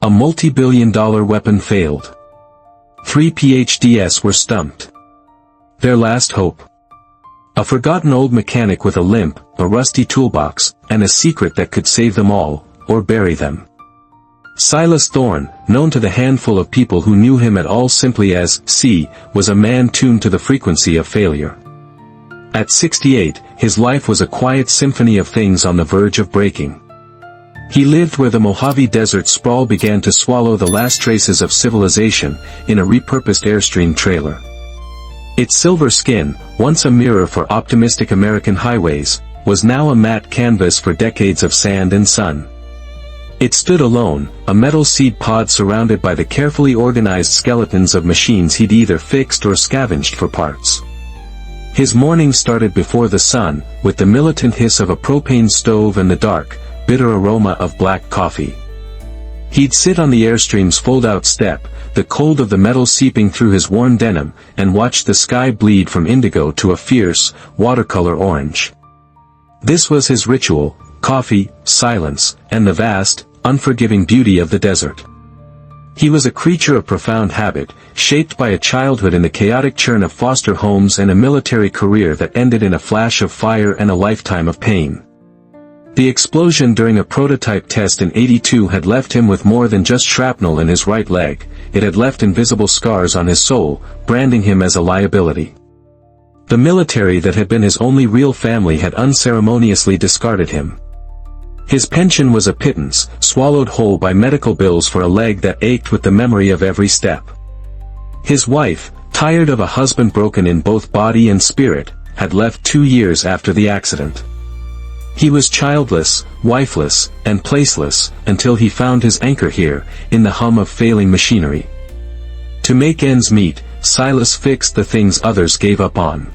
A multi-billion-dollar weapon failed. 3 PhDs were stumped. Their last hope. A forgotten old mechanic with a limp, a rusty toolbox, and a secret that could save them all, or bury them. Silas Thorne, known to the handful of people who knew him at all simply as C, was a man tuned to the frequency of failure. At 68, his life was a quiet symphony of things on the verge of breaking. He lived where the Mojave Desert sprawl began to swallow the last traces of civilization, in a repurposed Airstream trailer. Its silver skin, once a mirror for optimistic American highways, was now a matte canvas for decades of sand and sun. It stood alone, a metal seed pod surrounded by the carefully organized skeletons of machines he'd either fixed or scavenged for parts. His morning started before the sun, with the militant hiss of a propane stove and the dark, bitter aroma of black coffee. He'd sit on the Airstream's fold-out step, the cold of the metal seeping through his worn denim, and watch the sky bleed from indigo to a fierce, watercolor orange. This was his ritual: coffee, silence, and the vast, unforgiving beauty of the desert. He was a creature of profound habit, shaped by a childhood in the chaotic churn of foster homes and a military career that ended in a flash of fire and a lifetime of pain. The explosion during a prototype test in '82 had left him with more than just shrapnel in his right leg, it had left invisible scars on his soul, branding him as a liability. The military that had been his only real family had unceremoniously discarded him. His pension was a pittance, swallowed whole by medical bills for a leg that ached with the memory of every step. His wife, tired of a husband broken in both body and spirit, had left 2 years after the accident. He was childless, wifeless, and placeless, until he found his anchor here, in the hum of failing machinery. To make ends meet, Silas fixed the things others gave up on.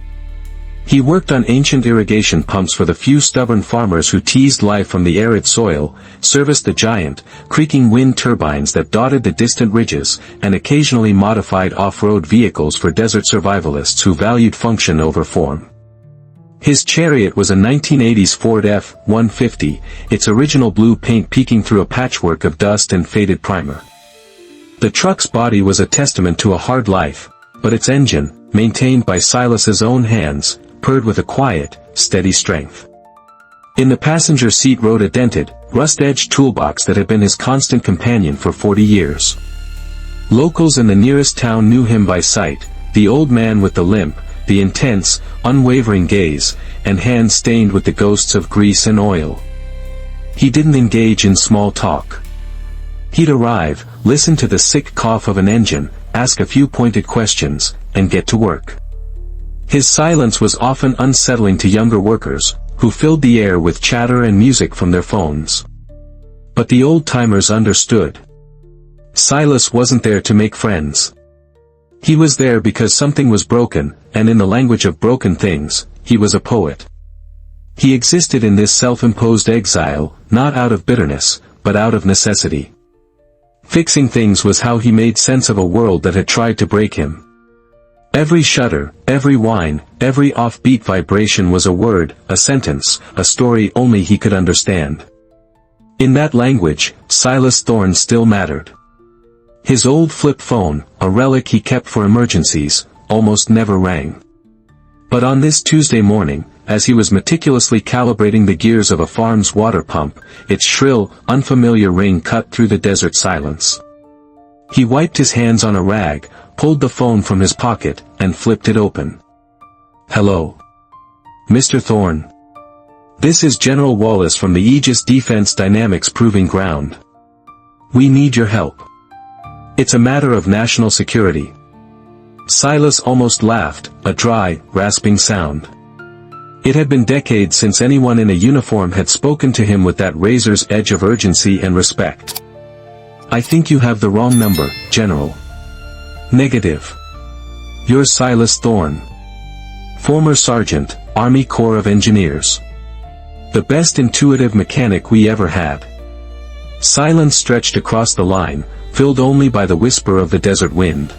He worked on ancient irrigation pumps for the few stubborn farmers who teased life from the arid soil, serviced the giant, creaking wind turbines that dotted the distant ridges, and occasionally modified off-road vehicles for desert survivalists who valued function over form. His chariot was a 1980s Ford F-150, its original blue paint peeking through a patchwork of dust and faded primer. The truck's body was a testament to a hard life, but its engine, maintained by Silas's own hands, purred with a quiet, steady strength. In the passenger seat rode a dented, rust-edged toolbox that had been his constant companion for 40 years. Locals in the nearest town knew him by sight, the old man with the limp, the intense, unwavering gaze, and hands stained with the ghosts of grease and oil. He didn't engage in small talk. He'd arrive, listen to the sick cough of an engine, ask a few pointed questions, and get to work. His silence was often unsettling to younger workers, who filled the air with chatter and music from their phones. But the old-timers understood. Silas wasn't there to make friends. He was there because something was broken, and in the language of broken things, he was a poet. He existed in this self-imposed exile, not out of bitterness, but out of necessity. Fixing things was how he made sense of a world that had tried to break him. Every shudder, every whine, every offbeat vibration was a word, a sentence, a story only he could understand. In that language, Silas Thorne still mattered. His old flip phone, a relic he kept for emergencies, almost never rang. But on this Tuesday morning, as he was meticulously calibrating the gears of a farm's water pump, its shrill, unfamiliar ring cut through the desert silence. He wiped his hands on a rag, pulled the phone from his pocket, and flipped it open. "Hello. Mr. Thorne. This is General Wallace from the Aegis Defense Dynamics Proving Ground. We need your help. It's a matter of national security." Silas almost laughed, a dry, rasping sound. It had been decades since anyone in a uniform had spoken to him with that razor's edge of urgency and respect. "I think you have the wrong number, General." "Negative. You're Silas Thorne. Former Sergeant, Army Corps of Engineers. The best intuitive mechanic we ever had." Silence stretched across the line, filled only by the whisper of the desert wind.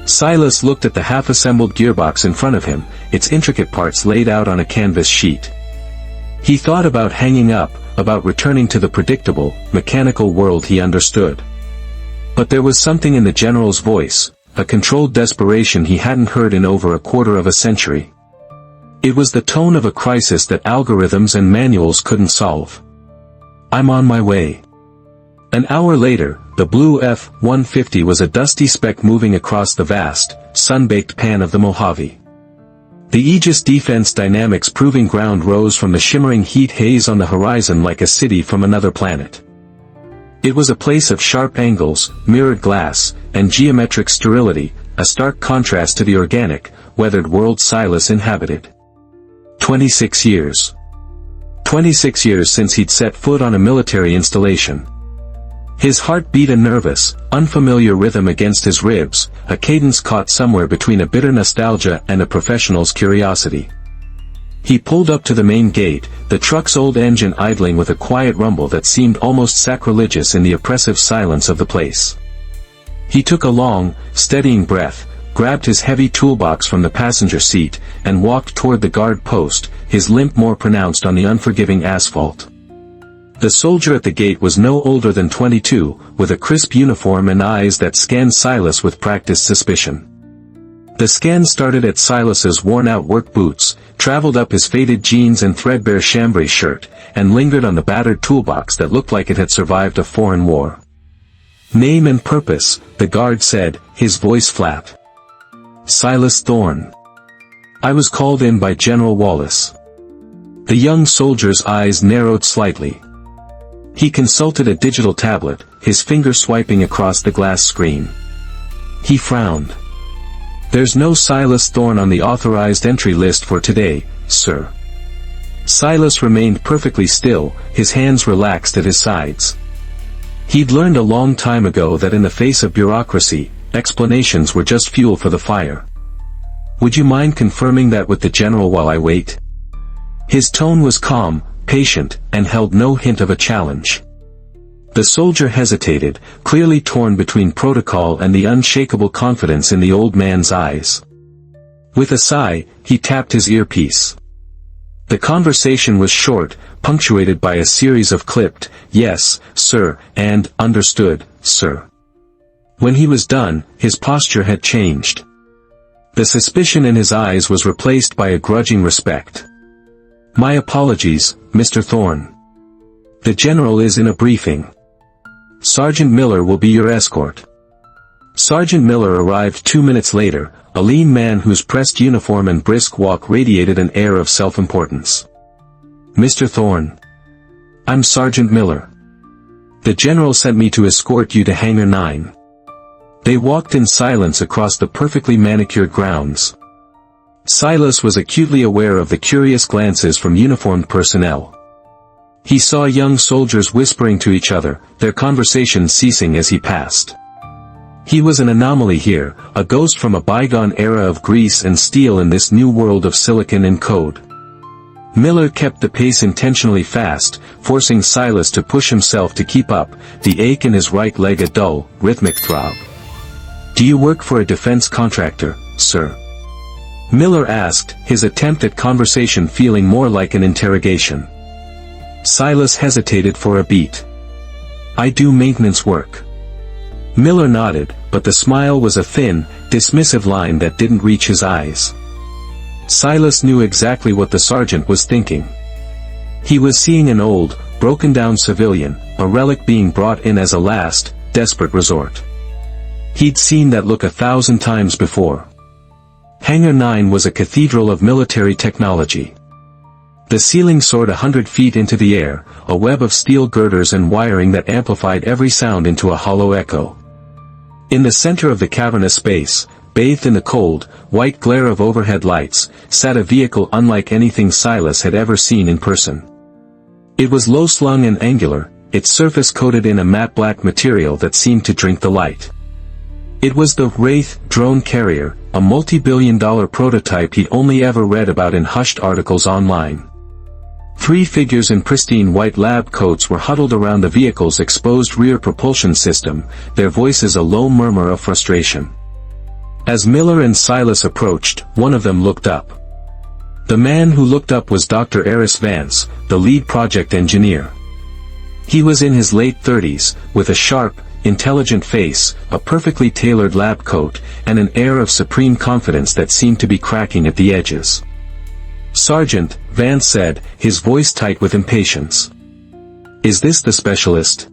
Silas looked at the half-assembled gearbox in front of him, its intricate parts laid out on a canvas sheet. He thought about hanging up, about returning to the predictable, mechanical world he understood. But there was something in the general's voice, a controlled desperation he hadn't heard in over a quarter of a century. It was the tone of a crisis that algorithms and manuals couldn't solve. "I'm on my way." An hour later, the blue F-150 was a dusty speck moving across the vast, sun-baked pan of the Mojave. The Aegis Defense Dynamics Proving Ground rose from the shimmering heat haze on the horizon like a city from another planet. It was a place of sharp angles, mirrored glass, and geometric sterility, a stark contrast to the organic, weathered world Silas inhabited. 26 years. 26 years since he'd set foot on a military installation. His heart beat a nervous, unfamiliar rhythm against his ribs, a cadence caught somewhere between a bitter nostalgia and a professional's curiosity. He pulled up to the main gate, the truck's old engine idling with a quiet rumble that seemed almost sacrilegious in the oppressive silence of the place. He took a long, steadying breath, grabbed his heavy toolbox from the passenger seat, and walked toward the guard post, his limp more pronounced on the unforgiving asphalt. The soldier at the gate was no older than 22, with a crisp uniform and eyes that scanned Silas with practiced suspicion. The scan started at Silas's worn-out work boots, traveled up his faded jeans and threadbare chambray shirt, and lingered on the battered toolbox that looked like it had survived a foreign war. "Name and purpose," the guard said, his voice flat. "Silas Thorne. I was called in by General Wallace." The young soldier's eyes narrowed slightly. He consulted a digital tablet, his finger swiping across the glass screen. He frowned. "There's no Silas Thorne on the authorized entry list for today, sir." Silas remained perfectly still, his hands relaxed at his sides. He'd learned a long time ago that in the face of bureaucracy, explanations were just fuel for the fire. "Would you mind confirming that with the general while I wait?" His tone was calm, patient, and held no hint of a challenge. The soldier hesitated, clearly torn between protocol and the unshakable confidence in the old man's eyes. With a sigh, he tapped his earpiece. The conversation was short, punctuated by a series of clipped, "Yes, sir," and "Understood, sir." When he was done, his posture had changed. The suspicion in his eyes was replaced by a grudging respect. "My apologies, Mr. Thorne. The general is in a briefing. Sergeant Miller will be your escort." Sergeant Miller arrived 2 minutes later, a lean man whose pressed uniform and brisk walk radiated an air of self-importance. "Mr. Thorne. I'm Sergeant Miller. The general sent me to escort you to Hangar 9. They walked in silence across the perfectly manicured grounds. Silas was acutely aware of the curious glances from uniformed personnel. He saw young soldiers whispering to each other, their conversation ceasing as he passed. He was an anomaly here, a ghost from a bygone era of grease and steel in this new world of silicon and code. Miller kept the pace intentionally fast, forcing Silas to push himself to keep up, the ache in his right leg a dull, rhythmic throb. "Do you work for a defense contractor, sir?" Miller asked, his attempt at conversation feeling more like an interrogation. Silas hesitated for a beat. "I do maintenance work." Miller nodded, but the smile was a thin, dismissive line that didn't reach his eyes. Silas knew exactly what the sergeant was thinking. He was seeing an old, broken-down civilian, a relic being brought in as a last, desperate resort. He'd seen that look 1,000 times before. Hangar 9 was a cathedral of military technology. The ceiling soared 100 feet into the air, a web of steel girders and wiring that amplified every sound into a hollow echo. In the center of the cavernous space, bathed in the cold, white glare of overhead lights, sat a vehicle unlike anything Silas had ever seen in person. It was low-slung and angular, its surface coated in a matte black material that seemed to drink the light. It was the Wraith drone carrier, a multi-billion-dollar prototype he'd only ever read about in hushed articles online. 3 figures in pristine white lab coats were huddled around the vehicle's exposed rear propulsion system, their voices a low murmur of frustration. As Miller and Silas approached, one of them looked up. The man who looked up was Dr. Eris Vance, the lead project engineer. He was in his late 30s, with a sharp, intelligent face, a perfectly tailored lab coat, and an air of supreme confidence that seemed to be cracking at the edges. "Sergeant," Vance said, his voice tight with impatience. "Is this the specialist?"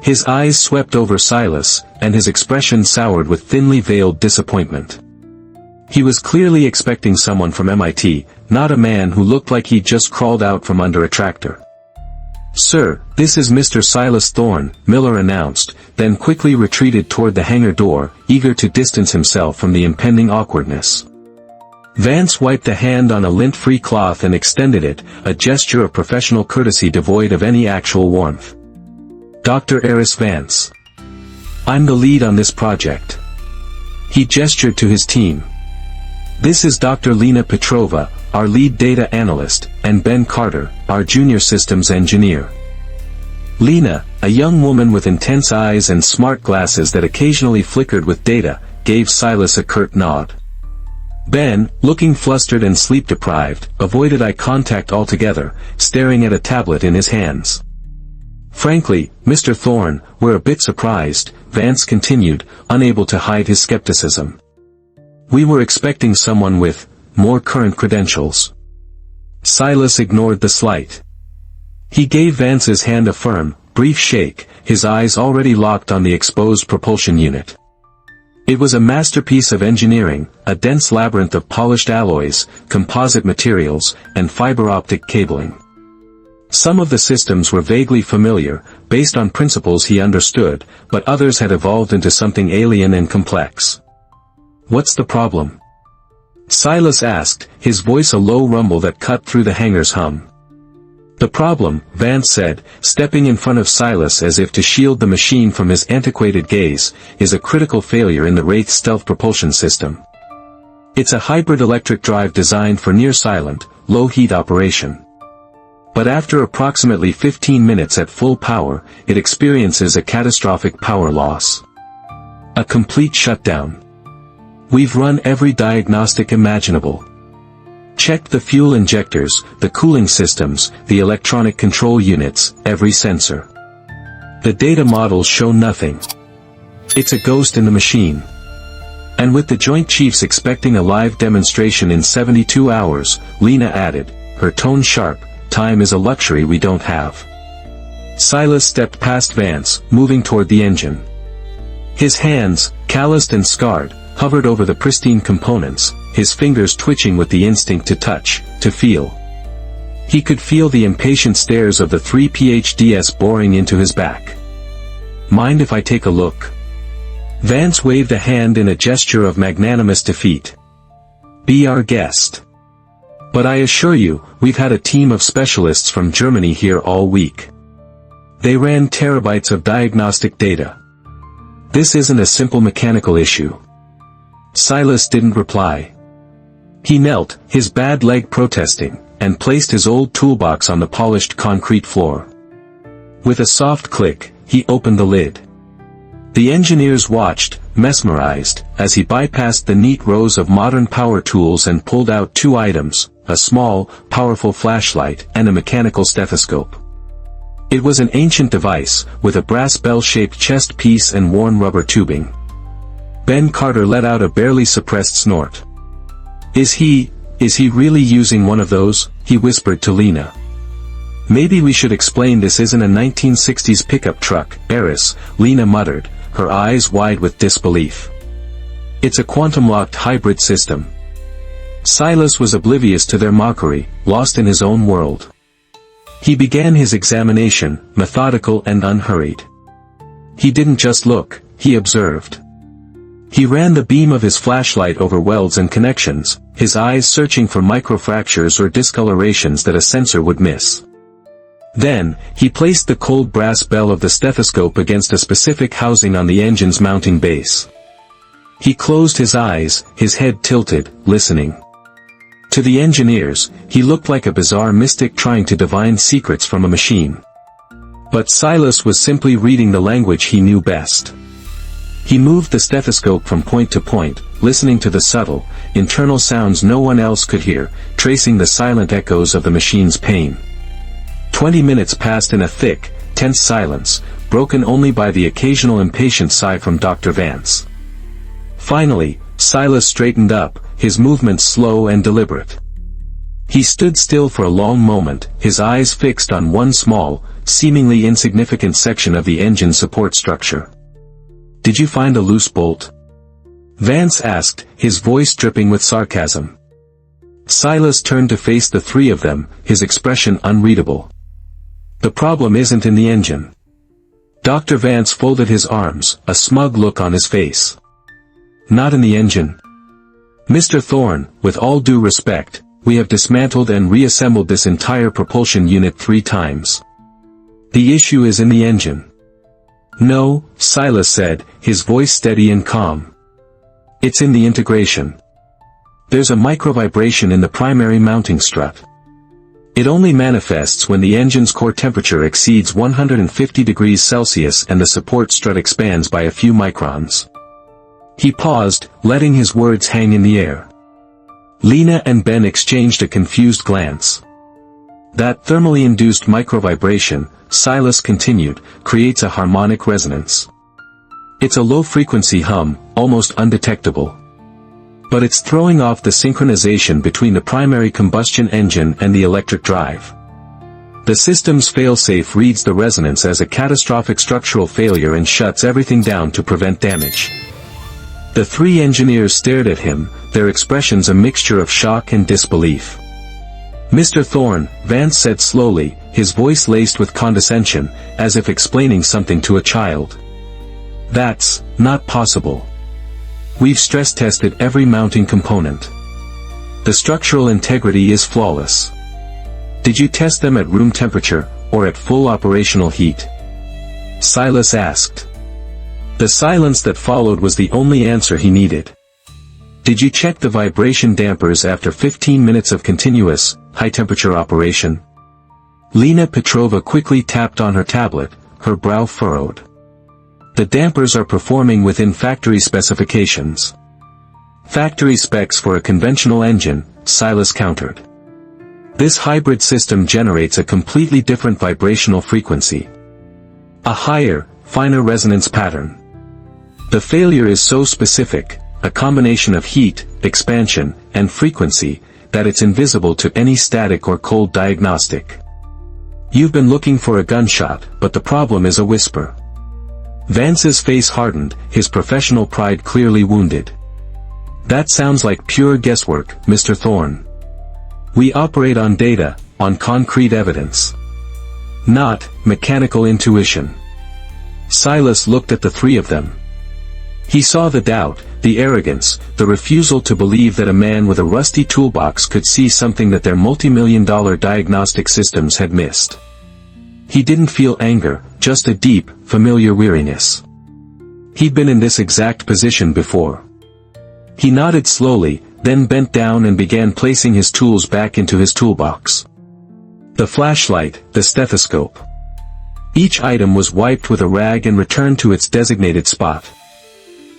His eyes swept over Silas, and his expression soured with thinly veiled disappointment. He was clearly expecting someone from MIT, not a man who looked like he'd just crawled out from under a tractor. "Sir, this is Mr. Silas Thorne," Miller announced, then quickly retreated toward the hangar door, eager to distance himself from the impending awkwardness. Vance wiped a hand on a lint-free cloth and extended it, a gesture of professional courtesy devoid of any actual warmth. "Dr. Eris Vance. I'm the lead on this project." He gestured to his team. "This is Dr. Lena Petrova, our lead data analyst, and Ben Carter, our junior systems engineer." Lena, a young woman with intense eyes and smart glasses that occasionally flickered with data, gave Silas a curt nod. Ben, looking flustered and sleep-deprived, avoided eye contact altogether, staring at a tablet in his hands. "Frankly, Mr. Thorne, we're a bit surprised," Vance continued, unable to hide his skepticism. "We were expecting someone with more current credentials." Silas ignored the slight. He gave Vance's hand a firm, brief shake, his eyes already locked on the exposed propulsion unit. It was a masterpiece of engineering, a dense labyrinth of polished alloys, composite materials, and fiber-optic cabling. Some of the systems were vaguely familiar, based on principles he understood, but others had evolved into something alien and complex. "What's the problem?" Silas asked, his voice a low rumble that cut through the hangar's hum. "The problem," Vance said, stepping in front of Silas as if to shield the machine from his antiquated gaze, "is a critical failure in the Wraith stealth propulsion system. It's a hybrid electric drive designed for near-silent, low-heat operation. But after approximately 15 minutes at full power, it experiences a catastrophic power loss. A complete shutdown. We've run every diagnostic imaginable. Checked the fuel injectors, the cooling systems, the electronic control units, every sensor. The data models show nothing. It's a ghost in the machine. And with the Joint Chiefs expecting a live demonstration in 72 hours, Lena added, her tone sharp, time is a luxury we don't have." Silas stepped past Vance, moving toward the engine. His hands, calloused and scarred, hovered over the pristine components, his fingers twitching with the instinct to touch, to feel. He could feel the impatient stares of the three PhDs boring into his back. "Mind if I take a look?" Vance waved a hand in a gesture of magnanimous defeat. "Be our guest. But I assure you, we've had a team of specialists from Germany here all week. They ran terabytes of diagnostic data. This isn't a simple mechanical issue." Silas didn't reply. He knelt, his bad leg protesting, and placed his old toolbox on the polished concrete floor. With a soft click, he opened the lid. The engineers watched, mesmerized, as he bypassed the neat rows of modern power tools and pulled out two items, a small, powerful flashlight and a mechanical stethoscope. It was an ancient device, with a brass bell-shaped chest piece and worn rubber tubing. Ben Carter let out a barely suppressed snort. Is he really using one of those?" he whispered to Lena. "Maybe we should explain this isn't a 1960s pickup truck, Eris," Lena muttered, her eyes wide with disbelief. "It's a quantum-locked hybrid system." Silas was oblivious to their mockery, lost in his own world. He began his examination, methodical and unhurried. He didn't just look, he observed. He ran the beam of his flashlight over welds and connections, his eyes searching for microfractures or discolorations that a sensor would miss. Then, he placed the cold brass bell of the stethoscope against a specific housing on the engine's mounting base. He closed his eyes, his head tilted, listening. To the engineers, he looked like a bizarre mystic trying to divine secrets from a machine. But Silas was simply reading the language he knew best. He moved the stethoscope from point to point, listening to the subtle, internal sounds no one else could hear, tracing the silent echoes of the machine's pain. 20 minutes passed in a thick, tense silence, broken only by the occasional impatient sigh from Dr. Vance. Finally, Silas straightened up, his movements slow and deliberate. He stood still for a long moment, his eyes fixed on one small, seemingly insignificant section of the engine support structure. "Did you find a loose bolt?" Vance asked, his voice dripping with sarcasm. Silas turned to face the three of them, his expression unreadable. "The problem isn't in the engine." Dr. Vance folded his arms, a smug look on his face. "Not in the engine? Mr. Thorne, with all due respect, we have dismantled and reassembled this entire propulsion unit 3 times. The issue is in the engine." "No," Silas said, his voice steady and calm. "It's in the integration. There's a microvibration in the primary mounting strut. It only manifests when the engine's core temperature exceeds 150 degrees Celsius and the support strut expands by a few microns." He paused, letting his words hang in the air. Lena and Ben exchanged a confused glance. "That thermally induced microvibration," Silas continued, "creates a harmonic resonance. It's a low-frequency hum, almost undetectable. But it's throwing off the synchronization between the primary combustion engine and the electric drive. The system's failsafe reads the resonance as a catastrophic structural failure and shuts everything down to prevent damage." The 3 engineers stared at him, their expressions a mixture of shock and disbelief. "Mr. Thorne," Vance said slowly, his voice laced with condescension, as if explaining something to a child. "That's not possible. We've stress-tested every mounting component. The structural integrity is flawless." "Did you test them at room temperature, or at full operational heat?" Silas asked. The silence that followed was the only answer he needed. "Did you check the vibration dampers after 15 minutes of continuous, high-temperature operation?" Lena Petrova quickly tapped on her tablet, her brow furrowed. "The dampers are performing within factory specifications." "Factory specs for a conventional engine," Silas countered. "This hybrid system generates a completely different vibrational frequency. A higher, finer resonance pattern. The failure is so specific, a combination of heat, expansion, and frequency, that it's invisible to any static or cold diagnostic. You've been looking for a gunshot, but the problem is a whisper." Vance's face hardened, his professional pride clearly wounded. "That sounds like pure guesswork, Mr. Thorne. We operate on data, on concrete evidence. Not mechanical intuition." Silas looked at the 3 of them. He saw the doubt, the arrogance, the refusal to believe that a man with a rusty toolbox could see something that their multi-million-dollar diagnostic systems had missed. He didn't feel anger, just a deep, familiar weariness. He'd been in this exact position before. He nodded slowly, then bent down and began placing his tools back into his toolbox. The flashlight, the stethoscope. Each item was wiped with a rag and returned to its designated spot.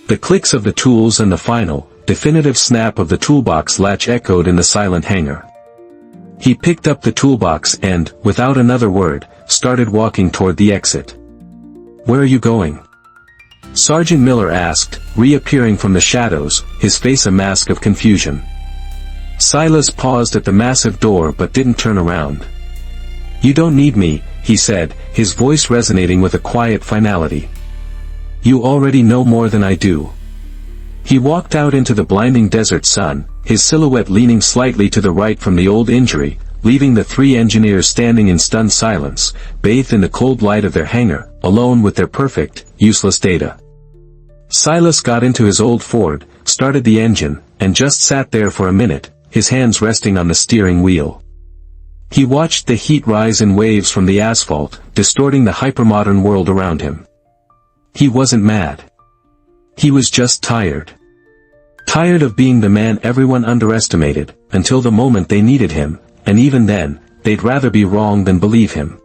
The clicks of the tools and the final, definitive snap of the toolbox latch echoed in the silent hangar. He picked up the toolbox and, without another word, started walking toward the exit. "Where are you going?" Sergeant Miller asked, reappearing from the shadows, his face a mask of confusion. Silas paused at the massive door but didn't turn around. "You don't need me," he said, his voice resonating with a quiet finality. "You already know more than I do." He walked out into the blinding desert sun, his silhouette leaning slightly to the right from the old injury, leaving the 3 engineers standing in stunned silence, bathed in the cold light of their hangar, alone with their perfect, useless data. Silas got into his old Ford, started the engine, and just sat there for a minute, his hands resting on the steering wheel. He watched the heat rise in waves from the asphalt, distorting the hypermodern world around him. He wasn't mad. He was just tired. Tired of being the man everyone underestimated, until the moment they needed him, and even then, they'd rather be wrong than believe him.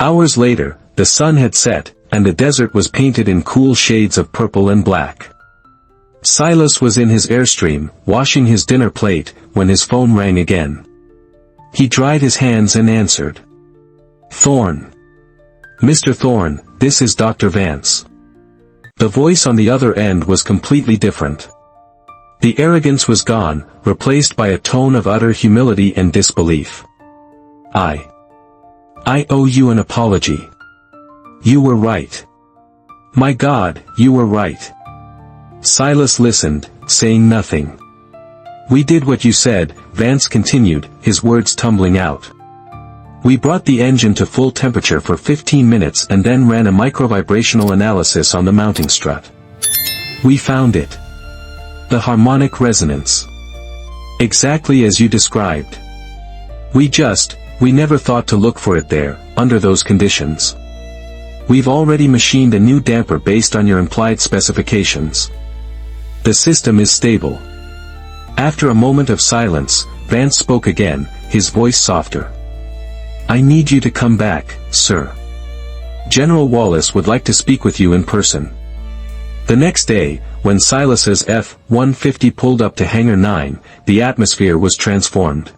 Hours later, the sun had set, and the desert was painted in cool shades of purple and black. Silas was in his Airstream, washing his dinner plate, when his phone rang again. He dried his hands and answered. "Thorne." "Mr. Thorne, this is Dr. Vance." The voice on the other end was completely different. The arrogance was gone, replaced by a tone of utter humility and disbelief. I owe you an apology. You were right. My God, you were right. Silas listened, saying nothing. "We did what you said," Vance continued, his words tumbling out. "We brought the engine to full temperature for 15 minutes and then ran a microvibrational analysis on the mounting strut. We found it. The harmonic resonance. Exactly as you described. We never thought to look for it there, under those conditions. We've already machined a new damper based on your implied specifications. The system is stable." After a moment of silence, Vance spoke again, his voice softer. "I need you to come back, sir. General Wallace would like to speak with you in person." The next day, when Silas's F-150 pulled up to Hangar 9, the atmosphere was transformed.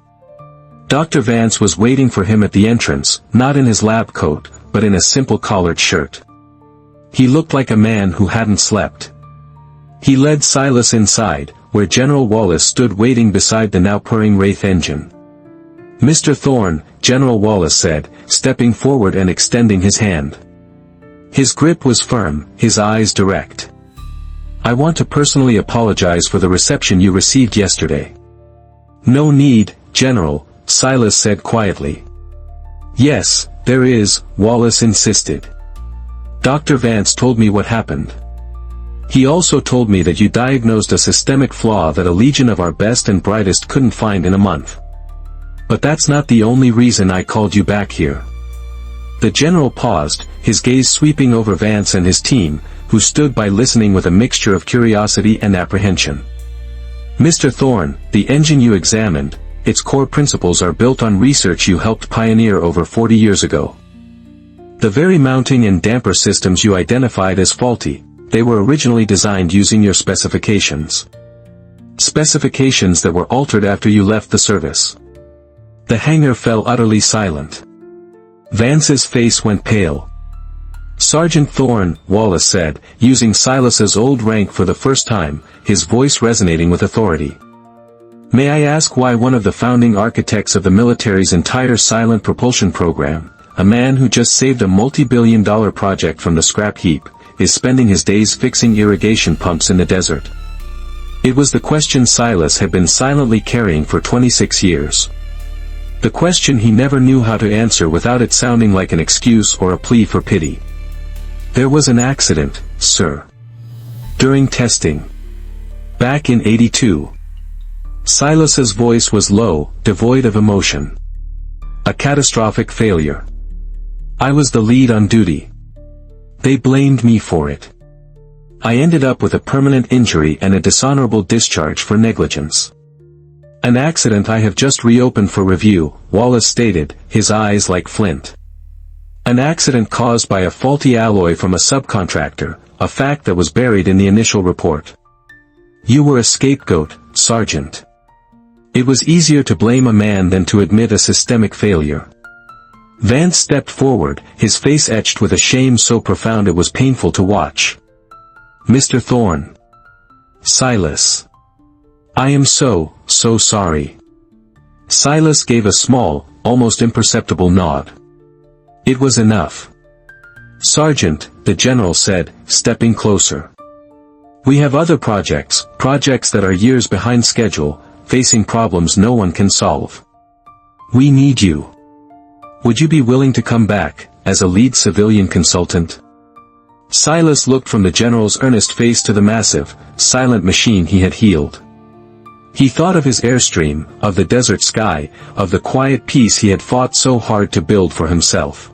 Dr. Vance was waiting for him at the entrance, not in his lab coat, but in a simple collared shirt. He looked like a man who hadn't slept. He led Silas inside, where General Wallace stood waiting beside the now purring Wraith engine. "Mr. Thorne," General Wallace said, stepping forward and extending his hand. His grip was firm, his eyes direct. "I want to personally apologize for the reception you received yesterday." "No need, General," Silas said quietly. "Yes, there is," Wallace insisted. "Dr. Vance told me what happened. He also told me that you diagnosed a systemic flaw that a legion of our best and brightest couldn't find in a month. But that's not the only reason I called you back here." The general paused, his gaze sweeping over Vance and his team, who stood by listening with a mixture of curiosity and apprehension. "Mr. Thorne, the engine you examined, its core principles are built on research you helped pioneer over 40 years ago. The very mounting and damper systems you identified as faulty, they were originally designed using your specifications. Specifications that were altered after you left the service." The hangar fell utterly silent. Vance's face went pale. "Sergeant Thorne," Wallace said, using Silas's old rank for the first time, his voice resonating with authority. "May I ask why one of the founding architects of the military's entire silent propulsion program, a man who just saved a multi-billion-dollar project from the scrap heap, is spending his days fixing irrigation pumps in the desert?" It was the question Silas had been silently carrying for 26 years. The question he never knew how to answer without it sounding like an excuse or a plea for pity. "There was an accident, sir. During testing. Back in '82. Silas's voice was low, devoid of emotion. "A catastrophic failure. I was the lead on duty. They blamed me for it. I ended up with a permanent injury and a dishonorable discharge for negligence. An accident I have just reopened for review," Wallace stated, his eyes like flint. "An accident caused by a faulty alloy from a subcontractor, a fact that was buried in the initial report. You were a scapegoat, Sergeant. It was easier to blame a man than to admit a systemic failure." Vance stepped forward, his face etched with a shame so profound it was painful to watch. "Mr. Thorne. Silas. I am so sorry." Silas gave a small, almost imperceptible nod. "It was enough." "Sergeant," the general said, stepping closer. "We have other projects that are years behind schedule, facing problems no one can solve. We need you. Would you be willing to come back, as a lead civilian consultant?" Silas looked from the general's earnest face to the massive, silent machine he had healed. He thought of his airstream, of the desert sky, of the quiet peace he had fought so hard to build for himself.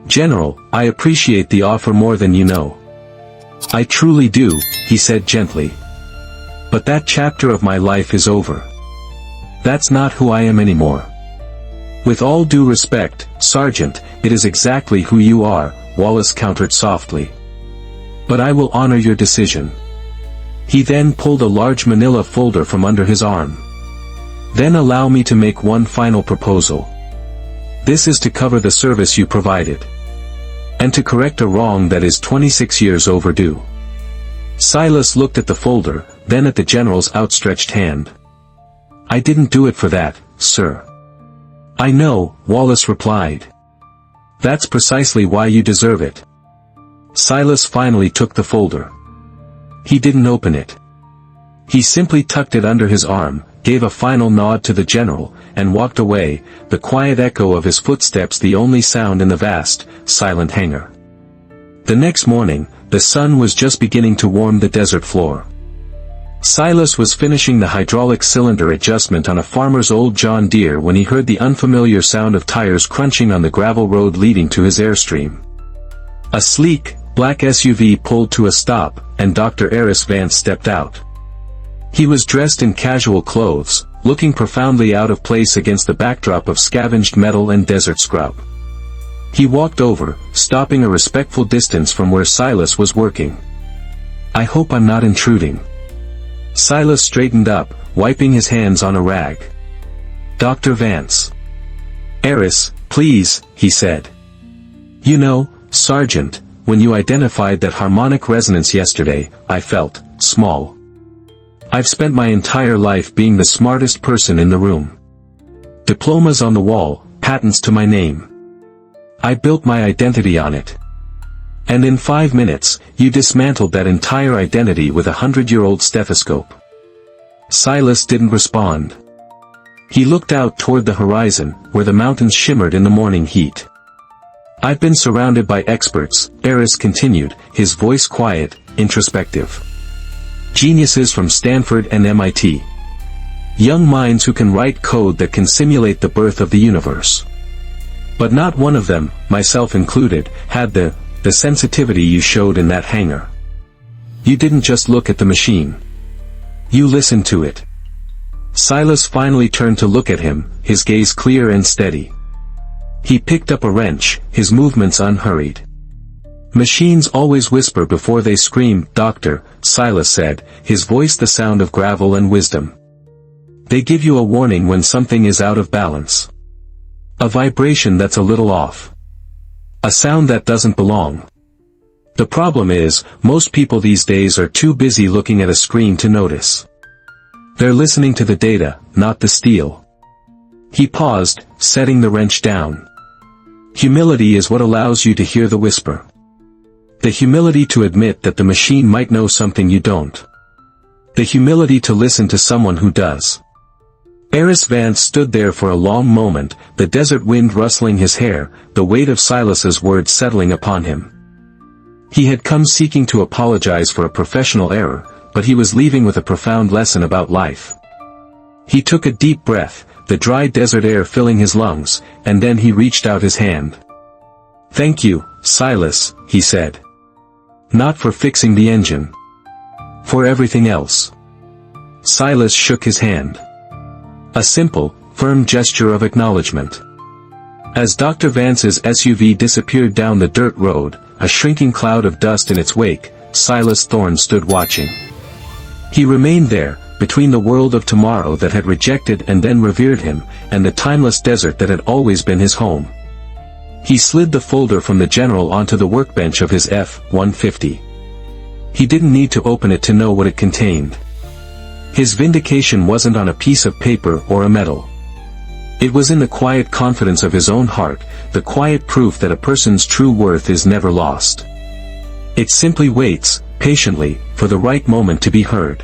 "General, I appreciate the offer more than you know." "I truly do," he said gently. "But that chapter of my life is over. That's not who I am anymore." "With all due respect, Sergeant, it is exactly who you are," Wallace countered softly. "But I will honor your decision." He then pulled a large manila folder from under his arm. "Then allow me to make one final proposal. This is to cover the service you provided. and to correct a wrong that is 26 years overdue. Silas looked at the folder, then at the general's outstretched hand. "I didn't do it for that, sir." "I know," Wallace replied. "That's precisely why you deserve it." Silas finally took the folder. He didn't open it. He simply tucked it under his arm, gave a final nod to the general, and walked away, the quiet echo of his footsteps the only sound in the vast, silent hangar. The next morning, the sun was just beginning to warm the desert floor. Silas was finishing the hydraulic cylinder adjustment on a farmer's old John Deere when he heard the unfamiliar sound of tires crunching on the gravel road leading to his airstream. A sleek, black SUV pulled to a stop, and Dr. Eris Vance stepped out. He was dressed in casual clothes, looking profoundly out of place against the backdrop of scavenged metal and desert scrub. He walked over, stopping a respectful distance from where Silas was working. "I hope I'm not intruding." Silas straightened up, wiping his hands on a rag. "Dr. Vance." "Eris, please," he said. "You know, Sergeant, when you identified that harmonic resonance yesterday, I felt small. I've spent my entire life being the smartest person in the room. Diplomas on the wall, patents to my name. I built my identity on it. And in 5 minutes, you dismantled that entire identity with a 100-year-old stethoscope." Silas didn't respond. He looked out toward the horizon, where the mountains shimmered in the morning heat. "I've been surrounded by experts," Eris continued, his voice quiet, introspective. "Geniuses from Stanford and MIT. Young minds who can write code that can simulate the birth of the universe. But not one of them, myself included, had the sensitivity you showed in that hangar. You didn't just look at the machine. You listened to it." Silas finally turned to look at him, his gaze clear and steady. He picked up a wrench, his movements unhurried. "Machines always whisper before they scream, Doctor," Silas said, his voice the sound of gravel and wisdom. "They give you a warning when something is out of balance. A vibration that's a little off. A sound that doesn't belong. The problem is, most people these days are too busy looking at a screen to notice. They're listening to the data, not the steel." He paused, setting the wrench down. "Humility is what allows you to hear the whisper. The humility to admit that the machine might know something you don't. The humility to listen to someone who does." Eris Vance stood there for a long moment, the desert wind rustling his hair, the weight of Silas's words settling upon him. He had come seeking to apologize for a professional error, but he was leaving with a profound lesson about life. He took a deep breath, the dry desert air filling his lungs, and then he reached out his hand. "Thank you, Silas," he said. "Not for fixing the engine. For everything else." Silas shook his hand. A simple, firm gesture of acknowledgement. As Dr. Vance's SUV disappeared down the dirt road, a shrinking cloud of dust in its wake, Silas Thorne stood watching. He remained there, between the world of tomorrow that had rejected and then revered him, and the timeless desert that had always been his home. He slid the folder from the general onto the workbench of his F-150. He didn't need to open it to know what it contained. His vindication wasn't on a piece of paper or a medal. It was in the quiet confidence of his own heart, the quiet proof that a person's true worth is never lost. It simply waits, patiently, for the right moment to be heard.